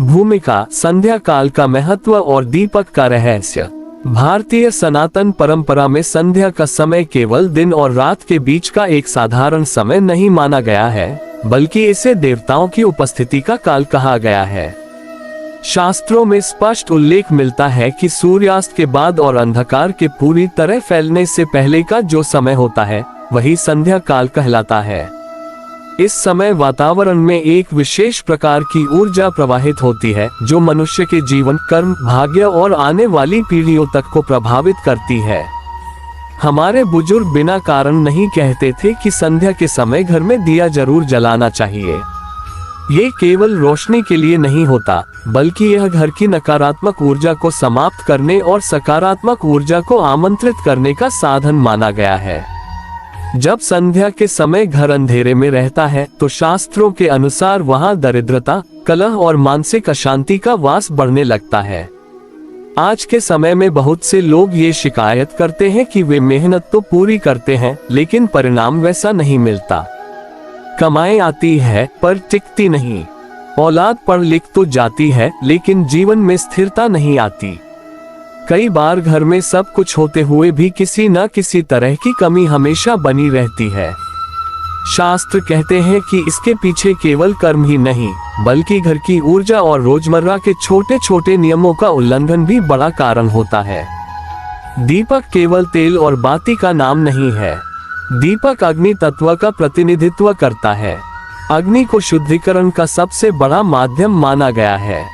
भूमिका, संध्या काल का महत्व और दीपक का रहस्य। भारतीय सनातन परंपरा में संध्या का समय केवल दिन और रात के बीच का एक साधारण समय नहीं माना गया है, बल्कि इसे देवताओं की उपस्थिति का काल कहा गया है। शास्त्रों में स्पष्ट उल्लेख मिलता है कि सूर्यास्त के बाद और अंधकार के पूरी तरह फैलने से पहले का जो समय होता है वही संध्या काल कहलाता है। इस समय वातावरण में एक विशेष प्रकार की ऊर्जा प्रवाहित होती है जो मनुष्य के जीवन, कर्म, भाग्य और आने वाली पीढ़ियों तक को प्रभावित करती है। हमारे बुजुर्ग बिना कारण नहीं कहते थे कि संध्या के समय घर में दिया जरूर जलाना चाहिए। ये केवल रोशनी के लिए नहीं होता, बल्कि यह घर की नकारात्मक ऊर्जा को समाप्त करने और सकारात्मक ऊर्जा को आमंत्रित करने का साधन माना गया है। जब संध्या के समय घर अंधेरे में रहता है तो शास्त्रों के अनुसार वहां दरिद्रता, कलह और मानसिक अशांति का वास बढ़ने लगता है। आज के समय में बहुत से लोग ये शिकायत करते हैं कि वे मेहनत तो पूरी करते हैं लेकिन परिणाम वैसा नहीं मिलता। कमाई आती है पर टिकती नहीं। औलाद पढ़ लिख तो जाती है लेकिन जीवन में स्थिरता नहीं आती। कई बार घर में सब कुछ होते हुए भी किसी न किसी तरह की कमी हमेशा बनी रहती है। शास्त्र कहते हैं कि इसके पीछे केवल कर्म ही नहीं, बल्कि घर की ऊर्जा और रोजमर्रा के छोटे छोटे नियमों का उल्लंघन भी बड़ा कारण होता है। दीपक केवल तेल और बाती का नाम नहीं है। दीपक अग्नि तत्व का प्रतिनिधित्व करता है। अग्नि को शुद्धिकरण का सबसे बड़ा माध्यम माना गया है।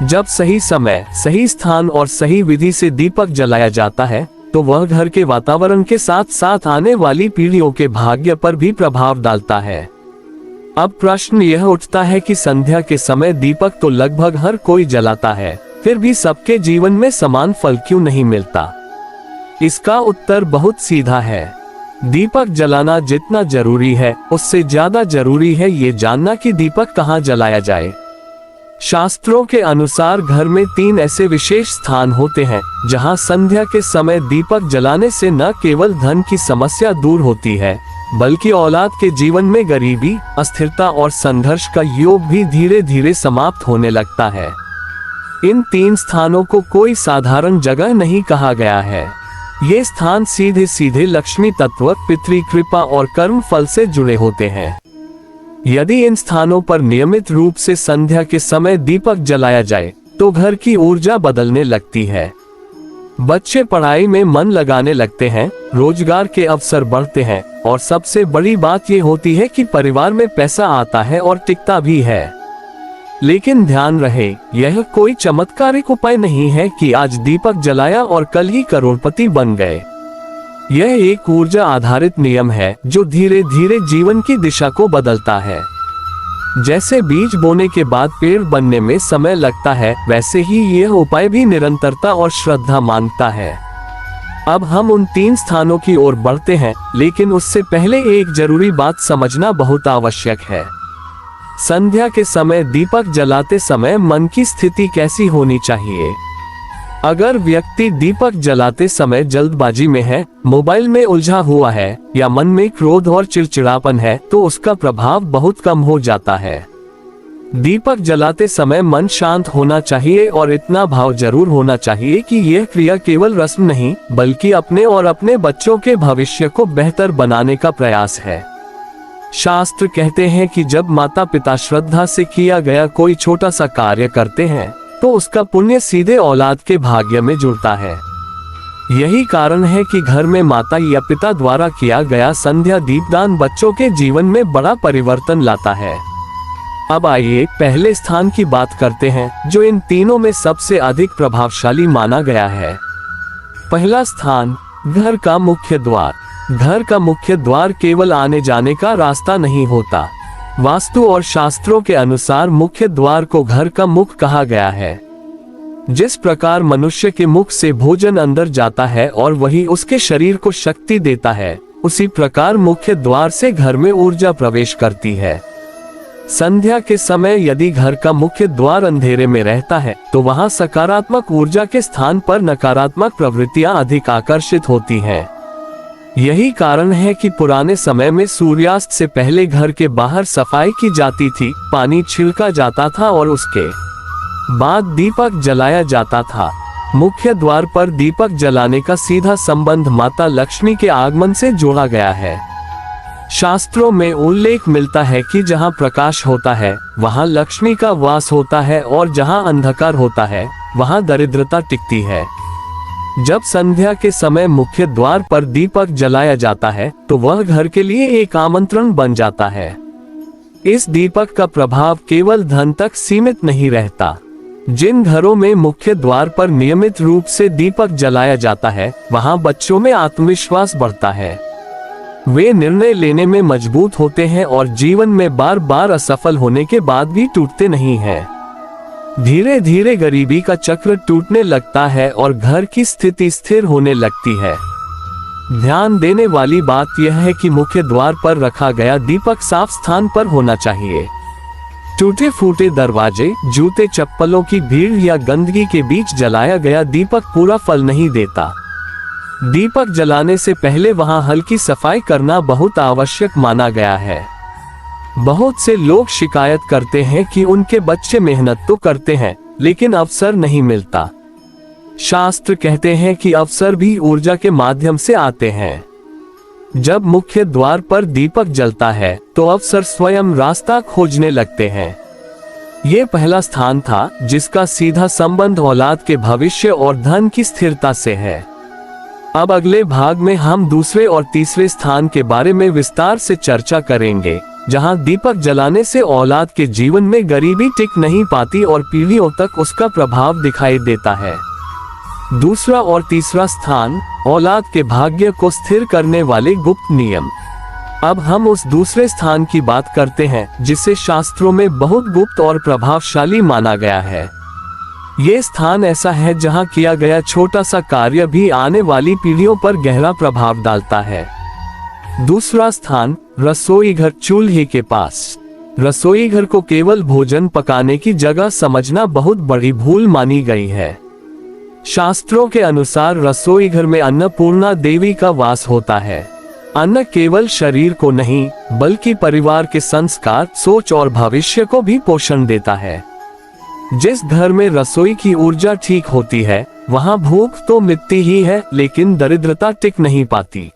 जब सही समय, सही स्थान और सही विधि से दीपक जलाया जाता है तो वह घर के वातावरण के साथ साथ आने वाली पीढ़ियों के भाग्य पर भी प्रभाव डालता है। अब प्रश्न यह उठता है कि संध्या के समय दीपक तो लगभग हर कोई जलाता है, फिर भी सबके जीवन में समान फल क्यों नहीं मिलता? इसका उत्तर बहुत सीधा है। दीपक जलाना जितना जरूरी है उससे ज्यादा जरूरी है ये जानना कि दीपक कहाँ जलाया जाए। शास्त्रों के अनुसार घर में 3 ऐसे विशेष स्थान होते हैं जहां संध्या के समय दीपक जलाने से न केवल धन की समस्या दूर होती है, बल्कि औलाद के जीवन में गरीबी, अस्थिरता और संघर्ष का योग भी धीरे धीरे समाप्त होने लगता है। इन 3 स्थानों को कोई साधारण जगह नहीं कहा गया है। ये स्थान सीधे सीधे लक्ष्मी तत्व, पितृ कृपा और कर्म फल से जुड़े होते हैं। यदि इन स्थानों पर नियमित रूप से संध्या के समय दीपक जलाया जाए तो घर की ऊर्जा बदलने लगती है। बच्चे पढ़ाई में मन लगाने लगते हैं, रोजगार के अवसर बढ़ते हैं और सबसे बड़ी बात ये होती है कि परिवार में पैसा आता है और टिकता भी है। लेकिन ध्यान रहे, यह कोई चमत्कारिक उपाय नहीं है कि आज दीपक जलाया और कल ही करोड़पति बन गए। यह एक ऊर्जा आधारित नियम है जो धीरे धीरे जीवन की दिशा को बदलता है। जैसे बीज बोने के बाद पेड़ बनने में समय लगता है, वैसे ही यह उपाय भी निरंतरता और श्रद्धा मांगता है। अब हम उन 3 स्थानों की ओर बढ़ते हैं, लेकिन उससे पहले एक जरूरी बात समझना बहुत आवश्यक है। संध्या के समय दीपक जलाते समय मन की स्थिति कैसी होनी चाहिए? अगर व्यक्ति दीपक जलाते समय जल्दबाजी में है, मोबाइल में उलझा हुआ है या मन में क्रोध और चिड़चिड़ापन है तो उसका प्रभाव बहुत कम हो जाता है। दीपक जलाते समय मन शांत होना चाहिए और इतना भाव जरूर होना चाहिए कि यह क्रिया केवल रस्म नहीं, बल्कि अपने और अपने बच्चों के भविष्य को बेहतर बनाने का प्रयास है। शास्त्र कहते हैं कि जब माता पिता श्रद्धा से किया गया कोई छोटा सा कार्य करते हैं तो उसका पुण्य सीधे औलाद के भाग्य में जुड़ता है। यही कारण है कि घर में माता या पिता द्वारा किया गया संध्या दीपदान बच्चों के जीवन में बड़ा परिवर्तन लाता है। अब आइए पहले स्थान की बात करते हैं जो इन तीनों में सबसे अधिक प्रभावशाली माना गया है। पहला स्थान, घर का मुख्य द्वार। घर का मुख्य द्वार केवल आने जाने का रास्ता नहीं होता। वास्तु और शास्त्रों के अनुसार मुख्य द्वार को घर का मुख कहा गया है। जिस प्रकार मनुष्य के मुख से भोजन अंदर जाता है और वही उसके शरीर को शक्ति देता है, उसी प्रकार मुख्य द्वार से घर में ऊर्जा प्रवेश करती है। संध्या के समय यदि घर का मुख्य द्वार अंधेरे में रहता है तो वहां सकारात्मक ऊर्जा के स्थान पर नकारात्मक प्रवृत्तियां अधिक आकर्षित होती हैं। यही कारण है कि पुराने समय में सूर्यास्त से पहले घर के बाहर सफाई की जाती थी, पानी छिड़का जाता था और उसके बाद दीपक जलाया जाता था। मुख्य द्वार पर दीपक जलाने का सीधा संबंध माता लक्ष्मी के आगमन से जोड़ा गया है। शास्त्रों में उल्लेख मिलता है कि जहां प्रकाश होता है वहां लक्ष्मी का वास होता है और जहां अंधकार होता है वहां दरिद्रता टिकती है। जब संध्या के समय मुख्य द्वार पर दीपक जलाया जाता है तो वह घर के लिए एक आमंत्रण बन जाता है। इस दीपक का प्रभाव केवल धन तक सीमित नहीं रहता। जिन घरों में मुख्य द्वार पर नियमित रूप से दीपक जलाया जाता है वहां बच्चों में आत्मविश्वास बढ़ता है। वे निर्णय लेने में मजबूत होते हैं और जीवन में बार बार असफल होने के बाद भी टूटते नहीं हैं। धीरे धीरे गरीबी का चक्र टूटने लगता है और घर की स्थिति स्थिर होने लगती है। ध्यान देने वाली बात यह है कि मुख्य द्वार पर रखा गया दीपक साफ स्थान पर होना चाहिए। टूटे फूटे दरवाजे, जूते चप्पलों की भीड़ या गंदगी के बीच जलाया गया दीपक पूरा फल नहीं देता। दीपक जलाने से पहले वहां हल्की सफाई करना बहुत आवश्यक माना गया है। बहुत से लोग शिकायत करते हैं कि उनके बच्चे मेहनत तो करते हैं लेकिन अवसर नहीं मिलता। शास्त्र कहते हैं कि अवसर भी ऊर्जा के माध्यम से आते हैं। जब मुख्य द्वार पर दीपक जलता है तो अवसर स्वयं रास्ता खोजने लगते हैं। ये पहला स्थान था जिसका सीधा संबंध औलाद के भविष्य और धन की स्थिरता से है। अब अगले भाग में हम दूसरे और तीसरे स्थान के बारे में विस्तार से चर्चा करेंगे, जहां दीपक जलाने से औलाद के जीवन में गरीबी टिक नहीं पाती और पीढ़ियों तक उसका प्रभाव दिखाई देता है। दूसरा और तीसरा स्थान, औलाद के भाग्य को स्थिर करने वाले गुप्त नियम। अब हम उस दूसरे स्थान की बात करते हैं जिसे शास्त्रों में बहुत गुप्त और प्रभावशाली माना गया है। ये स्थान ऐसा है जहां किया गया छोटा सा कार्य भी आने वाली पीढ़ियों पर गहरा प्रभाव डालता है। दूसरा स्थान, रसोई घर चूल्हे के पास। रसोई घर को केवल भोजन पकाने की जगह समझना बहुत बड़ी भूल मानी गई है। शास्त्रों के अनुसार रसोई घर में अन्नपूर्णा देवी का वास होता है। अन्न केवल शरीर को नहीं बल्कि परिवार के संस्कार, सोच और भविष्य को भी पोषण देता है। जिस घर में रसोई की ऊर्जा ठीक होती है वहां भूख तो मिटती ही है लेकिन दरिद्रता टिक नहीं पाती।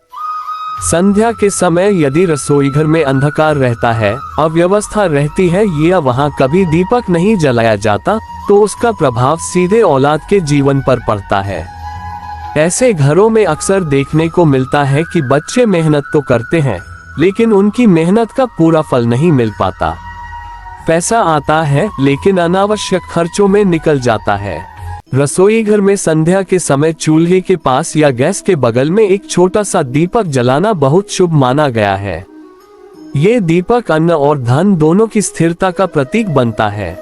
संध्या के समय यदि रसोई घर में अंधकार रहता है, अव्यवस्था रहती है या वहां कभी दीपक नहीं जलाया जाता तो उसका प्रभाव सीधे औलाद के जीवन पर पड़ता है। ऐसे घरों में अक्सर देखने को मिलता है कि बच्चे मेहनत तो करते हैं लेकिन उनकी मेहनत का पूरा फल नहीं मिल पाता। पैसा आता है लेकिन अनावश्यक खर्चों में निकल जाता है। रसोई घर में संध्या के समय चूल्हे के पास या गैस के बगल में एक छोटा सा दीपक जलाना बहुत शुभ माना गया है। ये दीपक अन्न और धन दोनों की स्थिरता का प्रतीक बनता है।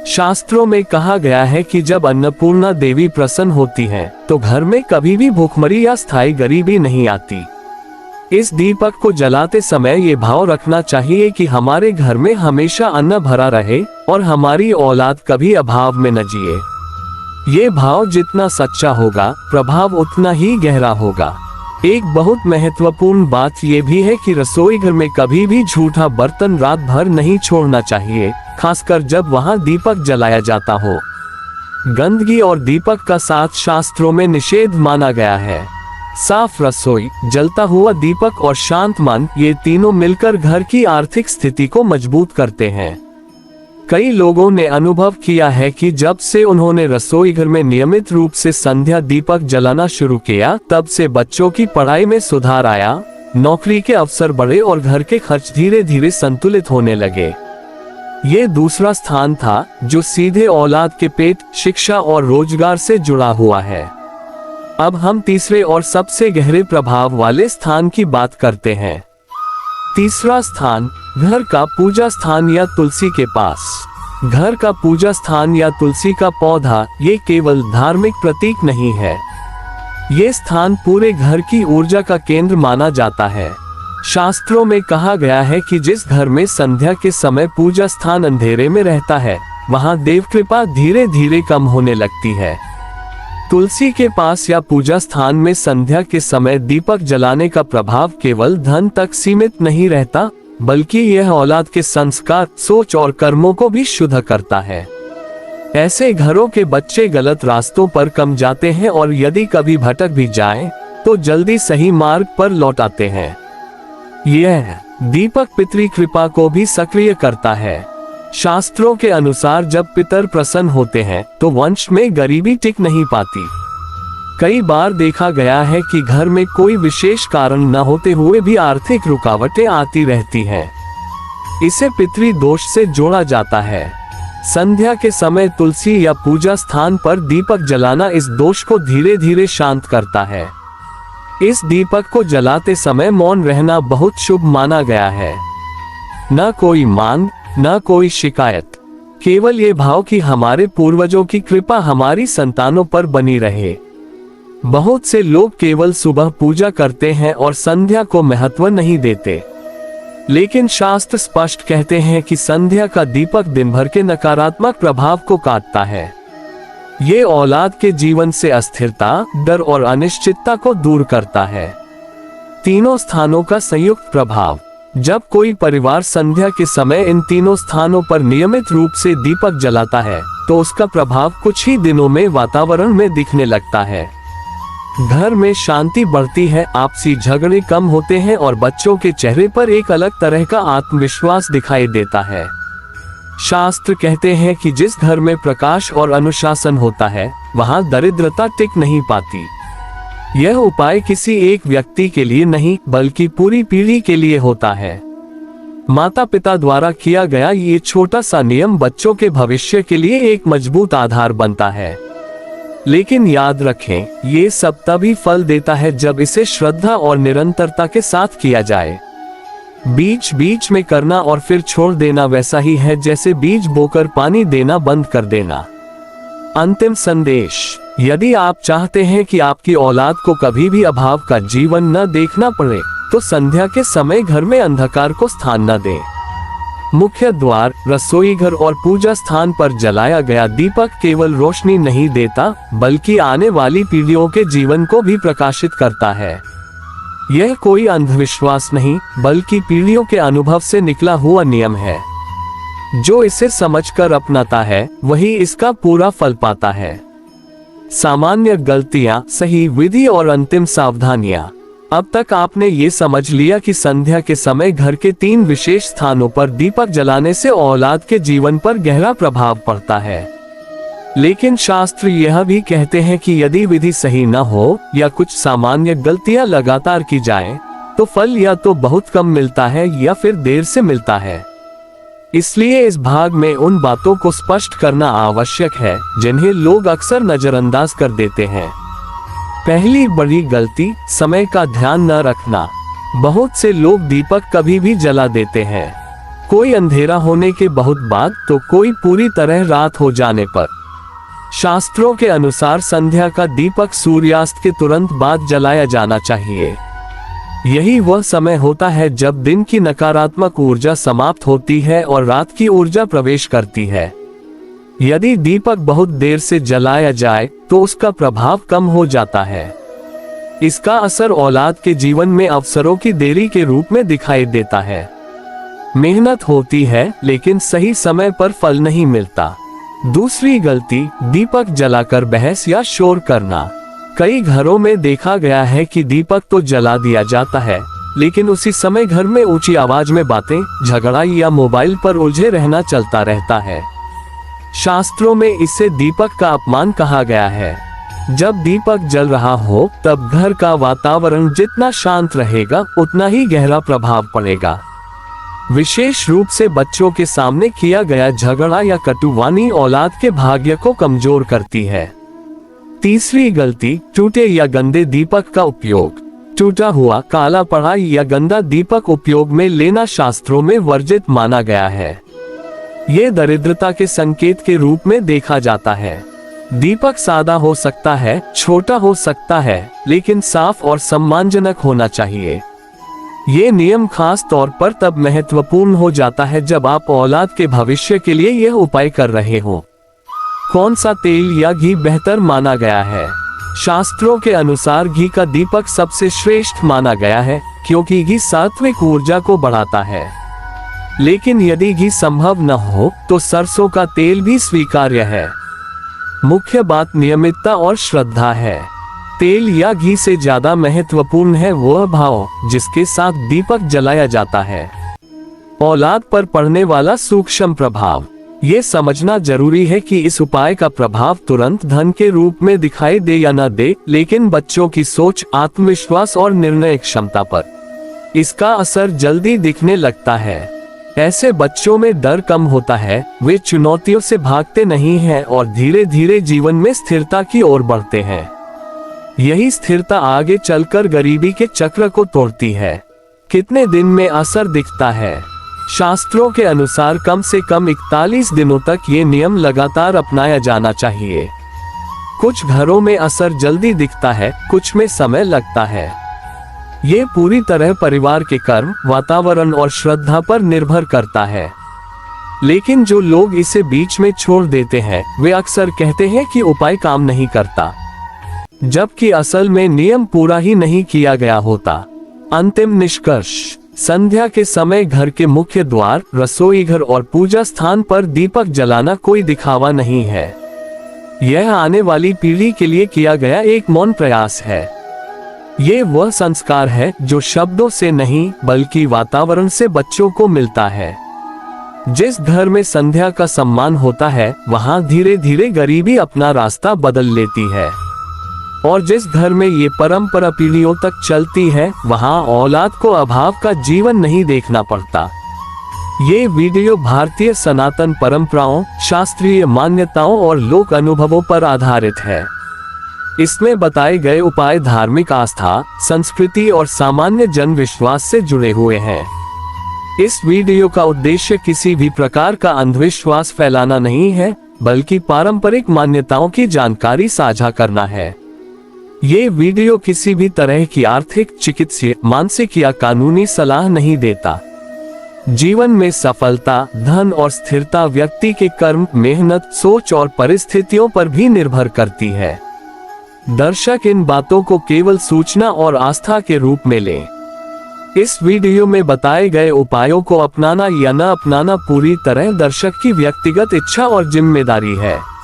शास्त्रों में कहा गया है कि जब अन्नपूर्णा देवी प्रसन्न होती हैं, तो घर में कभी भी भूखमरी या स्थायी गरीबी नहीं आती। इस दीपक को जलाते समय ये भाव रखना चाहिए कि हमारे घर में हमेशा अन्न भरा रहे और हमारी औलाद कभी अभाव में न जिए। ये भाव जितना सच्चा होगा, प्रभाव उतना ही गहरा होगा। एक बहुत महत्वपूर्ण बात यह भी है कि रसोई घर में कभी भी झूठा बर्तन रात भर नहीं छोड़ना चाहिए, खासकर जब वहां दीपक जलाया जाता हो। गंदगी और दीपक का साथ शास्त्रों में निषेध माना गया है। साफ रसोई, जलता हुआ दीपक और शांत मन, ये तीनों मिलकर घर की आर्थिक स्थिति को मजबूत करते हैं। कई लोगों ने अनुभव किया है कि जब से उन्होंने रसोई घर में नियमित रूप से संध्या दीपक जलाना शुरू किया, तब से बच्चों की पढ़ाई में सुधार आया, नौकरी के अवसर बढ़े और घर के खर्च धीरे धीरे संतुलित होने लगे। ये दूसरा स्थान था जो सीधे औलाद के पेट, शिक्षा और रोजगार से जुड़ा हुआ है। अब हम तीसरे और सबसे गहरे प्रभाव वाले स्थान की बात करते हैं। तीसरा स्थान, घर का पूजा स्थान या तुलसी के पास। घर का पूजा स्थान या तुलसी का पौधा ये केवल धार्मिक प्रतीक नहीं है, ये स्थान पूरे घर की ऊर्जा का केंद्र माना जाता है। शास्त्रों में कहा गया है कि जिस घर में संध्या के समय पूजा स्थान अंधेरे में रहता है, वहां देव कृपा धीरे धीरे कम होने लगती है। तुलसी के पास या पूजा स्थान में संध्या के समय दीपक जलाने का प्रभाव केवल धन तक सीमित नहीं रहता, बल्कि यह औलाद के संस्कार, सोच और कर्मों को भी शुद्ध करता है। ऐसे घरों के बच्चे गलत रास्तों पर कम जाते हैं और यदि कभी भटक भी जाएं, तो जल्दी सही मार्ग पर लौट आते हैं। यह दीपक पितृ कृपा को भी सक्रिय करता है। शास्त्रों के अनुसार जब पितर प्रसन्न होते हैं तो वंश में गरीबी टिक नहीं पाती। कई बार देखा गया है कि घर में कोई विशेष कारण न होते हुए भी आर्थिक रुकावटें आती रहती हैं। इसे पितृ दोष से जोड़ा जाता है। संध्या के समय तुलसी या पूजा स्थान पर दीपक जलाना इस दोष को धीरे धीरे शांत करता है। इस दीपक को जलाते समय मौन रहना बहुत शुभ माना गया है। न कोई मांग, न कोई शिकायत, केवल ये भाव कि हमारे पूर्वजों की कृपा हमारी संतानों पर बनी रहे। बहुत से लोग केवल सुबह पूजा करते हैं और संध्या को महत्व नहीं देते, लेकिन शास्त्र स्पष्ट कहते हैं कि संध्या का दीपक दिन भर के नकारात्मक प्रभाव को काटता है। ये औलाद के जीवन से अस्थिरता, डर और अनिश्चितता को दूर करता है। तीनों स्थानों का संयुक्त प्रभाव। जब कोई परिवार संध्या के समय इन तीनों स्थानों पर नियमित रूप से दीपक जलाता है तो उसका प्रभाव कुछ ही दिनों में वातावरण में दिखने लगता है। घर में शांति बढ़ती है, आपसी झगड़े कम होते हैं और बच्चों के चेहरे पर एक अलग तरह का आत्मविश्वास दिखाई देता है। शास्त्र कहते हैं कि जिस घर में प्रकाश और अनुशासन होता है वहां दरिद्रता टिक नहीं पाती। यह उपाय किसी एक व्यक्ति के लिए नहीं बल्कि पूरी पीढ़ी के लिए होता है। माता पिता द्वारा किया गया ये छोटा सा नियम बच्चों के भविष्य के लिए एक मजबूत आधार बनता है। लेकिन याद रखें, ये सब तभी फल देता है जब इसे श्रद्धा और निरंतरता के साथ किया जाए। बीच बीच में करना और फिर छोड़ देना वैसा ही है जैसे बीज बोकर पानी देना बंद कर देना। अंतिम संदेश। यदि आप चाहते हैं कि आपकी औलाद को कभी भी अभाव का जीवन न देखना पड़े तो संध्या के समय घर में अंधकार को स्थान न दें। मुख्य द्वार, रसोई घर और पूजा स्थान पर जलाया गया दीपक केवल रोशनी नहीं देता बल्कि आने वाली पीढ़ियों के जीवन को भी प्रकाशित करता है। यह कोई अंधविश्वास नहीं बल्कि पीढ़ियों के अनुभव से निकला हुआ नियम है। जो इसे समझकर अपनाता है वही इसका पूरा फल पाता है। सामान्य गलतियां, सही विधि और अंतिम सावधानियां। अब तक आपने ये समझ लिया कि संध्या के समय घर के 3 विशेष स्थानों पर दीपक जलाने से औलाद के जीवन पर गहरा प्रभाव पड़ता है। लेकिन शास्त्र यह भी कहते हैं कि यदि विधि सही न हो या कुछ सामान्य गलतियां लगातार की जाएं, तो फल या तो बहुत कम मिलता है या फिर देर से मिलता है। इसलिए इस भाग में उन बातों को स्पष्ट करना आवश्यक है जिन्हें लोग अक्सर नजरअंदाज कर देते हैं। पहली बड़ी गलती, समय का ध्यान न रखना। बहुत से लोग दीपक कभी भी जला देते हैं, कोई अंधेरा होने के बहुत बाद तो कोई पूरी तरह रात हो जाने पर। शास्त्रों के अनुसार संध्या का दीपक सूर्यास्त के तुरंत बाद जलाया जाना चाहिए। यही वह समय होता है जब दिन की नकारात्मक ऊर्जा समाप्त होती है और रात की ऊर्जा प्रवेश करती है। यदि दीपक बहुत देर से जलाया जाए तो उसका प्रभाव कम हो जाता है। इसका असर औलाद के जीवन में अवसरों की देरी के रूप में दिखाई देता है। मेहनत होती है लेकिन सही समय पर फल नहीं मिलता। दूसरी गलती, दीपक जलाकर बहस या शोर करना। कई घरों में देखा गया है कि दीपक तो जला दिया जाता है लेकिन उसी समय घर में ऊंची आवाज में बातें, झगड़ा या मोबाइल पर उलझे रहना चलता रहता है। शास्त्रों में इसे दीपक का अपमान कहा गया है। जब दीपक जल रहा हो तब घर का वातावरण जितना शांत रहेगा उतना ही गहरा प्रभाव पड़ेगा। विशेष रूप से बच्चों के सामने किया गया झगड़ा या कटुवानी औलाद के भाग्य को कमजोर करती है। तीसरी गलती, टूटे या गंदे दीपक का उपयोग। टूटा हुआ, काला पड़ा या गंदा दीपक उपयोग में लेना शास्त्रों में वर्जित माना गया है। ये दरिद्रता के संकेत के रूप में देखा जाता है। दीपक सादा हो सकता है, छोटा हो सकता है, लेकिन साफ और सम्मानजनक होना चाहिए। ये नियम खास तौर पर तब महत्वपूर्ण हो जाता है जब आप औलाद के भविष्य के लिए यह उपाय कर रहे हो। कौन सा तेल या घी बेहतर माना गया है? शास्त्रों के अनुसार घी का दीपक सबसे श्रेष्ठ माना गया है क्योंकि घी सात्विक ऊर्जा को बढ़ाता है। लेकिन यदि घी संभव न हो तो सरसों का तेल भी स्वीकार्य है। मुख्य बात नियमितता और श्रद्धा है। तेल या घी से ज्यादा महत्वपूर्ण है वह भाव जिसके साथ दीपक जलाया जाता है। औलाद पर पड़ने वाला सूक्ष्म प्रभाव। ये समझना जरूरी है कि इस उपाय का प्रभाव तुरंत धन के रूप में दिखाई दे या न दे, लेकिन बच्चों की सोच, आत्मविश्वास और निर्णय क्षमता पर इसका असर जल्दी दिखने लगता है। ऐसे बच्चों में डर कम होता है, वे चुनौतियों से भागते नहीं हैं और धीरे धीरे जीवन में स्थिरता की ओर बढ़ते हैं। यही स्थिरता आगे चलकर गरीबी के चक्र को तोड़ती है। कितने दिन में असर दिखता है? शास्त्रों के अनुसार कम से कम 41 दिनों तक ये नियम लगातार अपनाया जाना चाहिए। कुछ घरों में असर जल्दी दिखता है, कुछ में समय लगता है। ये पूरी तरह परिवार के कर्म, वातावरण और श्रद्धा पर निर्भर करता है। लेकिन जो लोग इसे बीच में छोड़ देते हैं, वे अक्सर कहते हैं कि उपाय काम नहीं करता, जबकि असल में नियम पूरा ही नहीं किया गया होता। अंतिम निष्कर्ष। संध्या के समय घर के मुख्य द्वार, रसोई घर और पूजा स्थान पर दीपक जलाना कोई दिखावा नहीं है। यह आने वाली पीढ़ी के लिए किया गया एक मौन प्रयास है। ये वह संस्कार है जो शब्दों से नहीं बल्कि वातावरण से बच्चों को मिलता है। जिस घर में संध्या का सम्मान होता है, वहां धीरे धीरे गरीबी अपना रास्ता बदल लेती है। और जिस घर में ये परंपरा पीढ़ियों तक चलती है, वहां औलाद को अभाव का जीवन नहीं देखना पड़ता। ये वीडियो भारतीय सनातन परंपराओं, शास्त्रीय मान्यताओं और लोक अनुभवों पर आधारित है। इसमें बताए गए उपाय धार्मिक आस्था, संस्कृति और सामान्य जन विश्वास से जुड़े हुए हैं। इस वीडियो का उद्देश्य किसी भी प्रकार का अंधविश्वास फैलाना नहीं है, बल्कि पारंपरिक मान्यताओं की जानकारी साझा करना है। ये वीडियो किसी भी तरह की आर्थिक, चिकित्सीय, मानसिक या कानूनी सलाह नहीं देता। जीवन में सफलता, धन और स्थिरता व्यक्ति के कर्म, मेहनत, सोच और परिस्थितियों पर भी निर्भर करती है। दर्शक इन बातों को केवल सूचना और आस्था के रूप में लें। इस वीडियो में बताए गए उपायों को अपनाना या न अपनाना पूरी तरह दर्शक की व्यक्तिगत इच्छा और जिम्मेदारी है।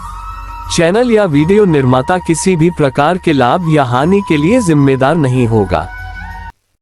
चैनल या वीडियो निर्माता किसी भी प्रकार के लाभ या हानि के लिए जिम्मेदार नहीं होगा।